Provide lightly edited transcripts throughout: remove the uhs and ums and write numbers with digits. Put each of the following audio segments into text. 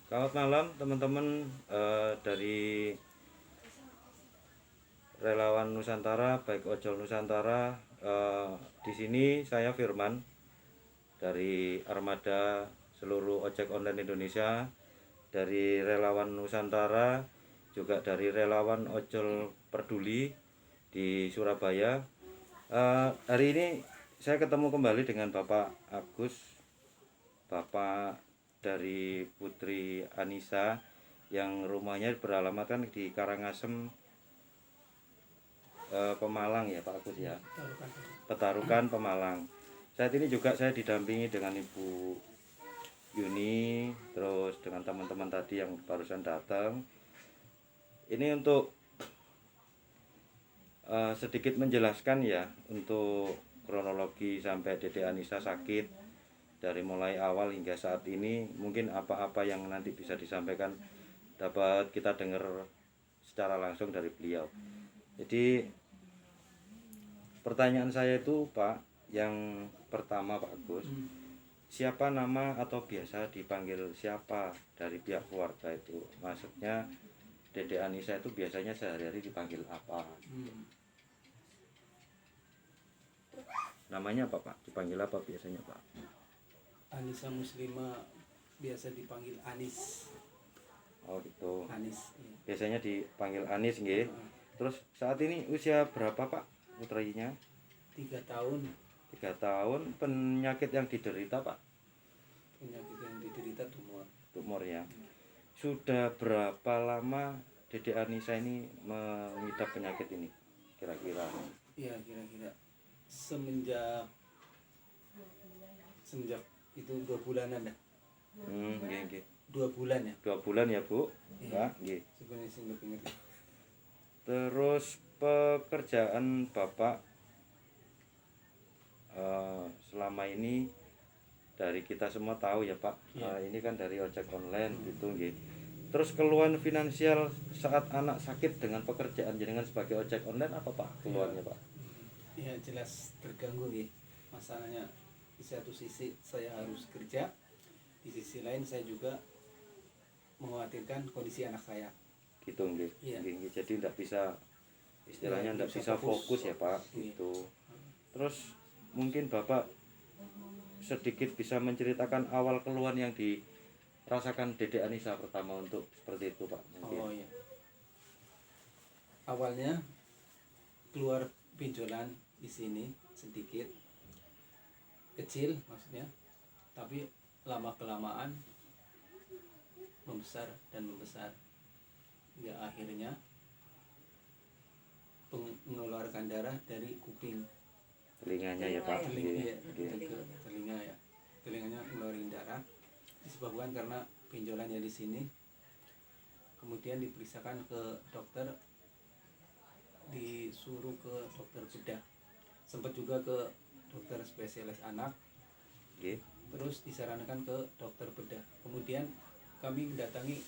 Selamat malam teman-teman, dari Relawan Nusantara, baik Ojol Nusantara. Di sini saya Firman dari Armada seluruh ojek online Indonesia, dari Relawan Nusantara, juga dari Relawan Ojol Peduli di Surabaya. Hari ini saya ketemu kembali dengan Bapak Agus, Bapak dari Putri Anissa yang rumahnya beralamatkan di Karangasem, Pemalang ya Pak Agus ya, Petarukan Pemalang. Saat ini juga saya didampingi dengan Ibu Yuni, terus dengan teman-teman tadi yang barusan datang. Ini untuk sedikit menjelaskan ya untuk kronologi sampai Dede Anissa sakit dari mulai awal hingga saat ini. Mungkin apa-apa yang nanti bisa disampaikan dapat kita dengar secara langsung dari beliau. Jadi pertanyaan saya itu Pak, yang pertama Pak Agus, siapa nama atau biasa dipanggil siapa dari pihak keluarga itu? Maksudnya Dede Anissa itu biasanya sehari-hari dipanggil apa? Namanya apa Pak? Dipanggil apa biasanya Pak? Anissa Muslimah, biasa dipanggil Anis. Oh gitu. Anis. Iya. Biasanya dipanggil Anis nggih. Terus saat ini usia berapa Pak putrinya? 3 tahun. 3 tahun. Penyakit yang diderita Pak? Penyakit yang diderita Tumor ya. Sudah berapa lama Dede Anissa ini mengidap penyakit ini kira-kira? Iya, kira-kira semenjak itu 2 bulanan dah. Nggih. 2 bulan ya. 2 bulan ya Bu? Iya. Pak, nggih. Sebenarnya sih lebih ngerti. Terus pekerjaan Bapak selama ini, dari kita semua tahu ya Pak, ini kan dari ojek online gitu nggih. Terus keluhan finansial saat anak sakit dengan pekerjaan jenengan sebagai ojek online apa Pak keluhannya Pak? Ya jelas terganggu nih. Masalahnya di satu sisi saya harus kerja, di sisi lain saya juga mengkhawatirkan kondisi anak saya. Gitu nggih. Iya. Jadi tidak bisa, istilahnya tidak bisa fokus ya Pak gitu. Terus mungkin Bapak sedikit bisa menceritakan awal keluhan yang dirasakan Dede Anissa pertama untuk seperti itu Pak mungkin. Oh iya. Awalnya keluar benjolan di sini sedikit kecil maksudnya, tapi lama kelamaan membesar dan membesar. Ya akhirnya mengeluarkan darah dari kuping. Telinganya ya Pak. Telinga ya. Telinganya mengeluarkan darah disebabkan karena benjolannya di sini. Kemudian diperiksakan ke dokter, disuruh ke dokter bedah, sempat juga ke dokter spesialis anak, terus disarankan ke dokter bedah. Kemudian kami mendatangi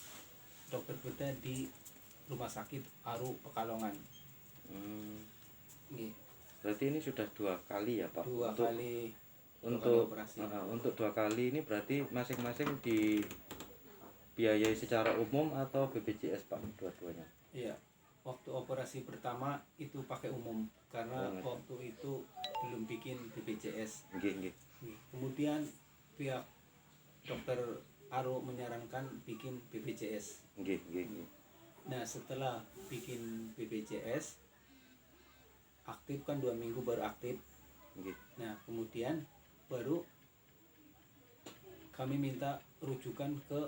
dokter bedah di Rumah Sakit Aru Pekalongan. Berarti ini sudah 2 kali ya Pak? Dua kali operasi. Untuk 2 kali ini berarti masing-masing dibiayai secara umum atau BPJS Pak dua-duanya? Iya. Waktu operasi pertama itu pakai umum karena waktu itu belum bikin BPJS. Kemudian pihak dokter Aro menyarankan bikin BPJS. Nah setelah bikin BPJS aktif kan 2 minggu baru aktif. Nah kemudian baru kami minta rujukan ke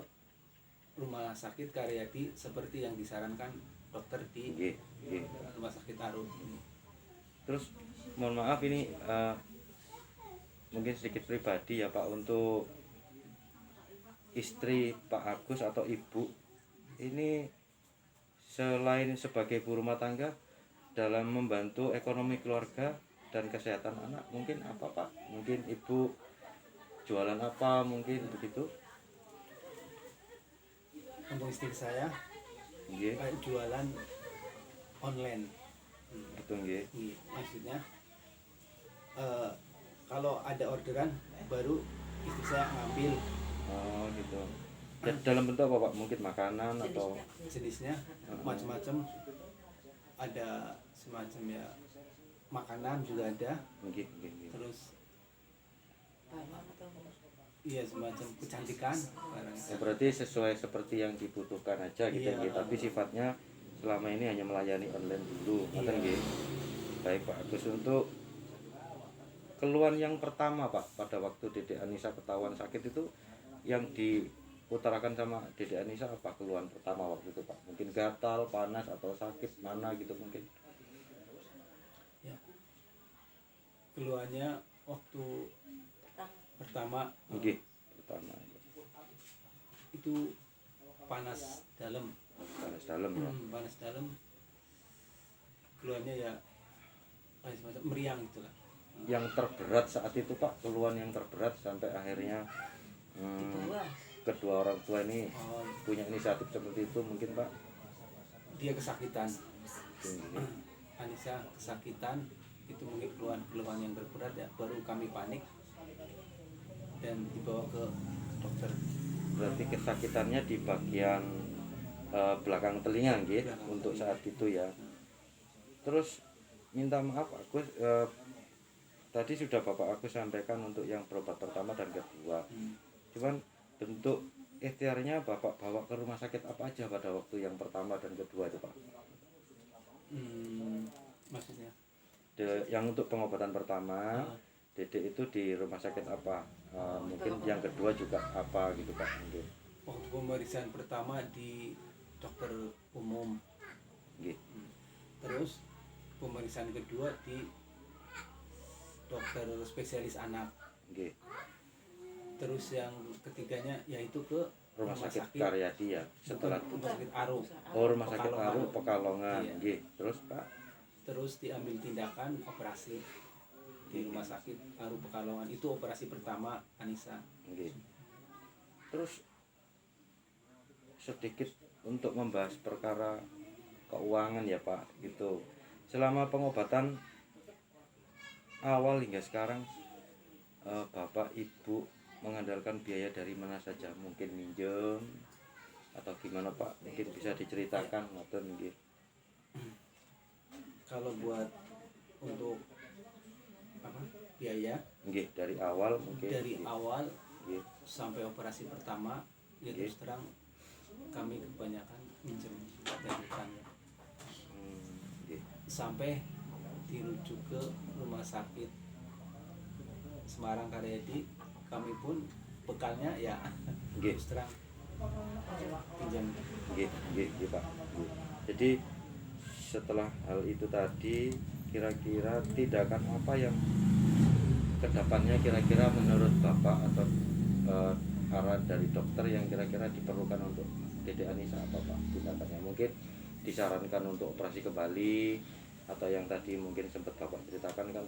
Rumah Sakit Karyadi seperti yang disarankan dokter di Rumah Sakit Aru. Terus mohon maaf ini mungkin sedikit pribadi ya Pak, untuk istri Pak Agus atau ibu ini selain sebagai ibu rumah tangga dalam membantu ekonomi keluarga dan kesehatan anak, mungkin apa Pak? Mungkin ibu jualan apa mungkin begitu? Untuk istri saya kayak jualan online. Gitu nggih. Maksudnya kalau ada orderan baru istri saya ngambil. Oh gitu. Dalam bentuk apa Pak? Mungkin makanan atau Jenisnya macam-macam, ada semacam ya makanan juga ada, nggih, nggih, nggih. terus iya semacam kecantikan barang. Ya, berarti sesuai seperti yang dibutuhkan aja gitu Iya. nggih. Tapi sifatnya selama ini hanya melayani online dulu. Ngoten Iya. nggih. Baik Pak Agus, untuk keluhan yang pertama Pak pada waktu Dedek Anissa ketahuan sakit itu yang diutarakan sama Dedek Anissa apa keluhan pertama waktu itu Pak? Mungkin gatal, panas atau sakit mana gitu mungkin. Ya. Keluhannya waktu pertama Nggih, pertama itu panas dalam. panas dalam ya. Panas dalam. Keluhannya ya kayak semacam meriang itulah. Yang terberat saat itu Pak, keluhan yang terberat sampai akhirnya kedua orang tua ini Oh, punya inisiatif seperti itu mungkin Pak. dia kesakitan. Ini. Anissa kesakitan, itu mungkin keluhan yang terberat ya, baru kami panik dan dibawa ke dokter. Berarti kesakitannya di bagian belakang telinga nggih untuk saat itu ya. Terus minta maaf Agus, tadi sudah Bapak Agus sampaikan untuk yang berobat pertama dan kedua. Cuman bentuk ikhtiarnya Bapak bawa ke rumah sakit apa aja pada waktu yang pertama dan kedua itu Pak? Maksudnya Yang untuk pengobatan pertama Dedek itu di rumah sakit apa? Mungkin yang kedua juga apa gitu Pak mungkin. waktu pemeriksaan pertama di dokter umum, Nggih. terus pemeriksaan kedua di dokter spesialis anak, Nggih. terus yang ketiganya yaitu ke Rumah sakit Karyadi ya setelah rumah sakit Aru. rumah sakit Aru Pekalongan. Iya. Nggih. Terus Pak Terus diambil tindakan operasi di rumah sakit Aru Pekalongan, itu operasi pertama Anissa. nggih. Terus sedikit untuk membahas perkara keuangan ya Pak gitu. Selama pengobatan awal hingga sekarang Bapak Ibu mengandalkan biaya dari mana saja? Mungkin minjem atau gimana Pak? Mungkin bisa diceritakan atau nggih. Kalau buat untuk apa biaya Nggih, dari awal mungkin. dari Nggih. awal Nggih. sampai operasi pertama ya terus terang kami kebanyakan minjem dari tetangga Nggih. sampai dirujuk ke rumah sakit Semarang Karyadi. Kami pun bekalnya ya Nggih. terus terang pinjam. Nggih, nggih, nggih Pak. Nggih. Jadi setelah hal itu tadi kira-kira tindakan apa yang kedepannya kira-kira menurut Bapak atau arahan dari dokter yang kira-kira diperlukan untuk Dedek Anissa apa Pak tindakannya? Mungkin disarankan untuk operasi kembali atau yang tadi mungkin sempat Bapak ceritakan kan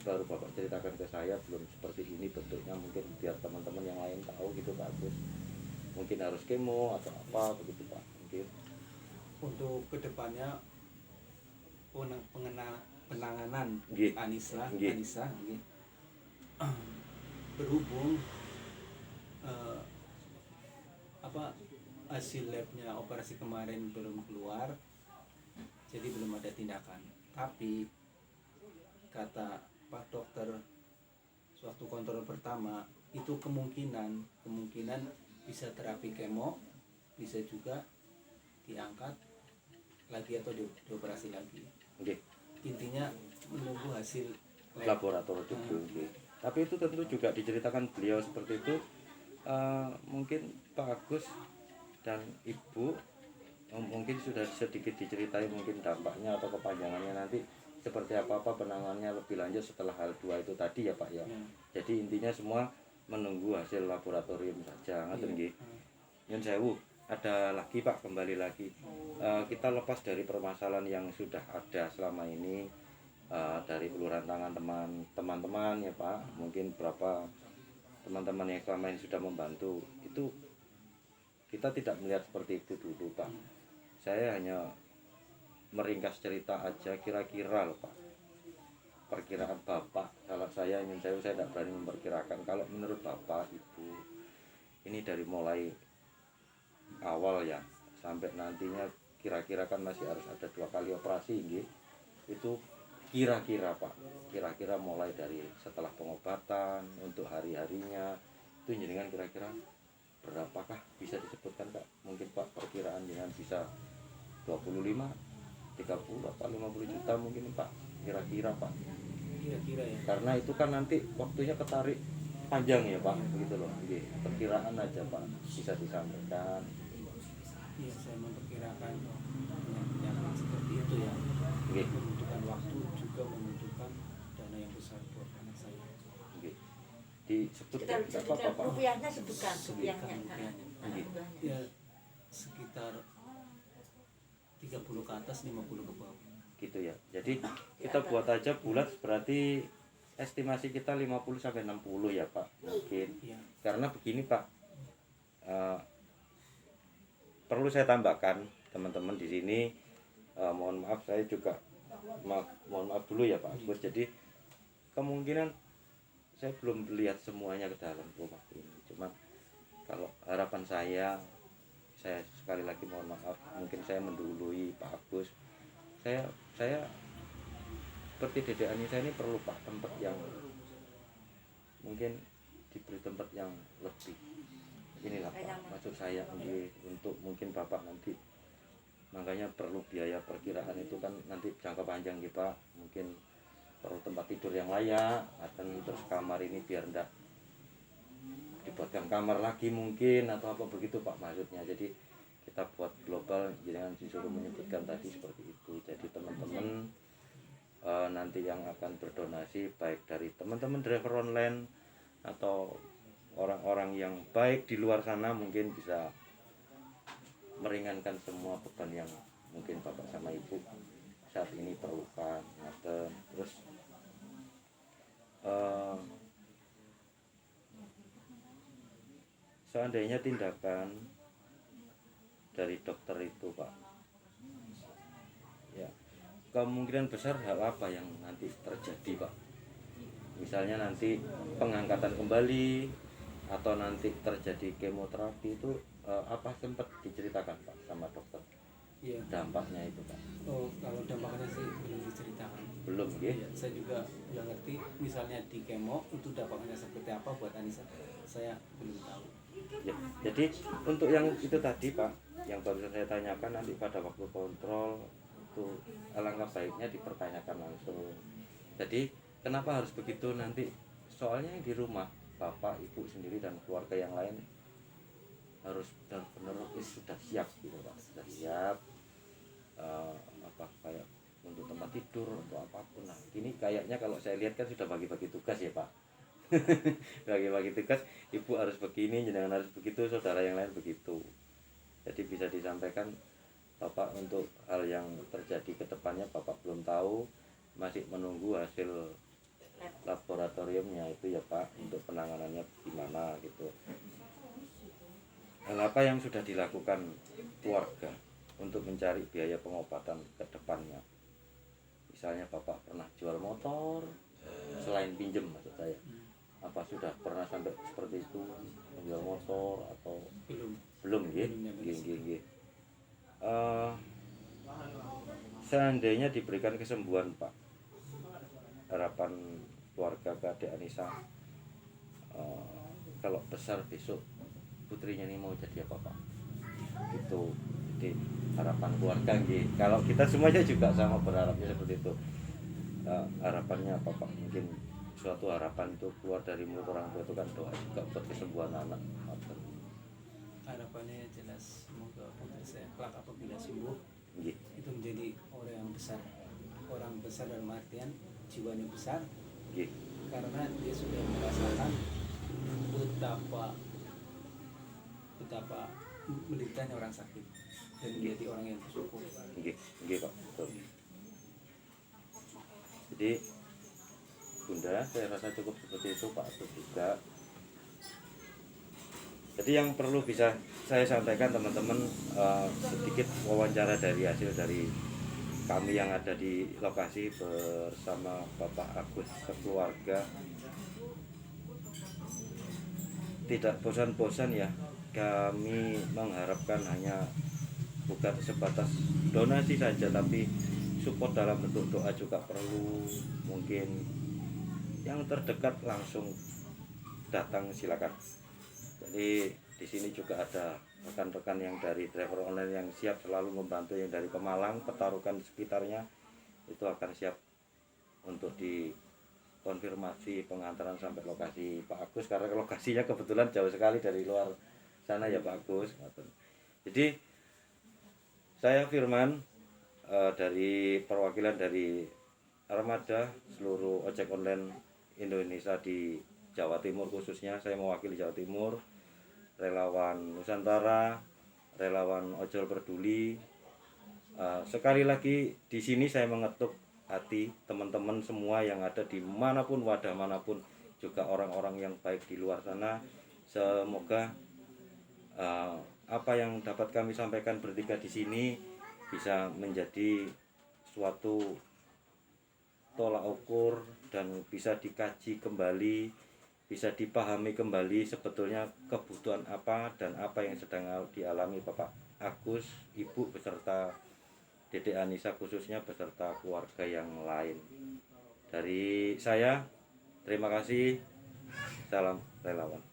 baru Bapak ceritakan ke saya belum seperti ini bentuknya, mungkin biar teman-teman yang lain tahu gitu Pak Agus. Mungkin harus kemo atau apa begitu Pak mungkin. Untuk kedepannya penanganan Nggih. Anissa Nggih. nggih. Berhubung apa hasil labnya operasi kemarin belum keluar, jadi belum ada tindakan. Tapi kata Pak Dokter suatu kontrol pertama itu kemungkinan bisa terapi kemo, bisa juga diangkat lagi atau dioperasi lagi. Nggih. Intinya menunggu hasil Laboratorium itu. Nggih. Tapi itu tentu juga diceritakan beliau seperti itu. Mungkin Pak Agus dan Ibu mungkin sudah sedikit diceritai mungkin dampaknya atau kepanjangannya nanti seperti apa penanganannya lebih lanjut setelah hal 2 itu tadi ya Pak ya. Jadi intinya semua menunggu hasil laboratorium saja. Ngoten nggih. Nyun sewu, ada lagi Pak, kembali lagi. Kita lepas dari permasalahan yang sudah ada selama ini dari uluran tangan teman-teman ya Pak. Mungkin berapa teman-teman yang selama ini sudah membantu itu kita tidak melihat seperti itu dulu Pak. Saya hanya meringkas cerita aja kira-kira loh Pak. Perkiraan Bapak, kalau saya tidak berani memperkirakan. Kalau menurut Bapak Ibu, ini dari mulai awal ya, sampai nantinya kira-kira kan masih harus ada 2 kali operasi nggih. Itu kira-kira Pak, kira-kira mulai dari setelah pengobatan untuk hari-harinya itu jenengan kira-kira berapakah bisa disebutkan Pak? Mungkin Pak perkiraan jenengan bisa 25, 30 apa 50 juta mungkin Pak, kira-kira Pak. Kira-kira ya. Karena itu kan nanti waktunya ketarik panjang ya Pak, begitu loh. Nggih, perkiraan aja Pak bisa disampaikan. Iya, saya memperkirakan penyakit seperti itu ya. Nggih. Membutuhkan waktu, juga membutuhkan dana yang besar buat anak saya. Nggih. Disebutkan Sekitar apa Pak? rupiahnya sebutkan Sebutkan rupiahnya. rupiahnya. Ya sekitar 30 ke atas, 50 ke bawah. Gitu ya. Jadi kita buat aja bulat, berarti estimasi kita 50 sampai 60 ya Pak. Mungkin. Iya. Karena begini Pak. Perlu saya tambahkan teman-teman di sini, mohon maaf saya juga mohon maaf dulu ya Pak Agus. Jadi kemungkinan saya belum lihat semuanya ke dalam rumah ini. Cuma kalau harapan saya sekali lagi mohon maaf, mungkin saya mendului Pak Agus. Saya seperti Dede Anissa ini perlu Pak tempat yang mungkin diberi tempat yang lebih. Inilah Pak maksud saya untuk mungkin Bapak nanti, makanya perlu biaya perkiraan itu kan nanti jangka panjang gitu Pak. Mungkin perlu tempat tidur yang layak, dan terus kamar ini biar enggak dibuatkan kamar lagi mungkin atau apa begitu Pak maksudnya. Jadi kita buat global, jangan disuruh menyebutkan tadi seperti itu. Jadi teman-teman nanti yang akan berdonasi baik dari teman-teman driver online atau orang-orang yang baik di luar sana mungkin bisa meringankan semua beban yang mungkin Bapak sama Ibu saat ini perlukan. Terus seandainya tindakan dari dokter itu Pak, ya kemungkinan besar hal apa yang nanti terjadi Pak? Misalnya nanti pengangkatan kembali atau nanti terjadi kemoterapi itu apa sempat diceritakan Pak sama dokter? Iya. Dampaknya itu Pak. Oh, kalau dampaknya sih belum diceritakan. Belum ya? Iya, saya juga nggak ngerti. Misalnya di kemo itu dampaknya seperti apa buat Anissa, saya belum tahu. Ya, jadi untuk yang itu tadi Pak, yang baru saya tanyakan nanti pada waktu kontrol itu alangkah baiknya dipertanyakan langsung. Jadi kenapa harus begitu nanti? Soalnya di rumah Bapak, Ibu sendiri dan keluarga yang lain harus benar-benar sudah siap gitu Pak, sudah siap apa kayak untuk tempat tidur atau apapun. Nah ini kayaknya kalau saya lihat kan sudah bagi-bagi tugas ya Pak. Bagi-bagi tugas, Ibu harus begini, jangan harus begitu, saudara yang lain begitu. Jadi bisa disampaikan Bapak untuk hal yang terjadi ke depannya Bapak belum tahu, masih menunggu hasil laboratoriumnya itu ya Pak, untuk penanganannya gimana gitu. Hal apa yang sudah dilakukan keluarga untuk mencari biaya pengobatan ke depannya? Misalnya Bapak pernah jual motor selain pinjem maksud saya, apa sudah pernah sampai seperti itu menjual motor atau belum nggih. Seandainya diberikan kesembuhan Pak, harapan keluarga ke Adik Anissa, kalau besar besok putrinya ini mau jadi apa Pak? Itu jadi harapan keluarga nggih. Kalau kita semuanya juga sama berharapnya seperti itu. Harapannya apa Pak? Mungkin suatu harapan itu keluar dari mulut orang tua itu kan doa juga buat kesembuhan anak. Harapannya jelas semoga putri saya kelak apabila sembuh itu menjadi orang besar dalam artian jiwanya besar, karena dia sudah merasakan betapa menderitanya orang sakit dan menjadi orang yang bersyukur. Nggih Pak, betul. Jadi Bunda, saya rasa cukup seperti itu Pak Agus juga. Jadi yang perlu bisa saya sampaikan teman-teman, sedikit wawancara dari hasil dari kami yang ada di lokasi bersama Bapak Agus sekeluarga. Tidak bosan-bosan ya kami mengharapkan hanya bukan sebatas donasi saja, tapi support dalam bentuk doa juga perlu. Mungkin yang terdekat langsung datang silakan. Jadi di sini juga ada rekan-rekan yang dari driver online yang siap selalu membantu, yang dari Pemalang, Petarukan sekitarnya itu akan siap untuk dikonfirmasi pengantaran sampai lokasi Pak Agus, karena lokasinya kebetulan jauh sekali dari luar sana ya Pak Agus. Jadi saya Firman, dari perwakilan dari Armada seluruh ojek online Indonesia di Jawa Timur, khususnya saya mewakili Jawa Timur, relawan Nusantara, relawan Ojol Peduli. Sekali lagi di sini saya mengetuk hati teman-teman semua yang ada di manapun, wadah manapun, juga orang-orang yang baik di luar sana. Semoga apa yang dapat kami sampaikan bertiga di sini bisa menjadi suatu tolak ukur dan bisa dikaji kembali, bisa dipahami kembali sebetulnya kebutuhan apa dan apa yang sedang dialami Bapak Agus, Ibu beserta Dedek Anissa khususnya beserta keluarga yang lain. Dari saya terima kasih, salam relawan.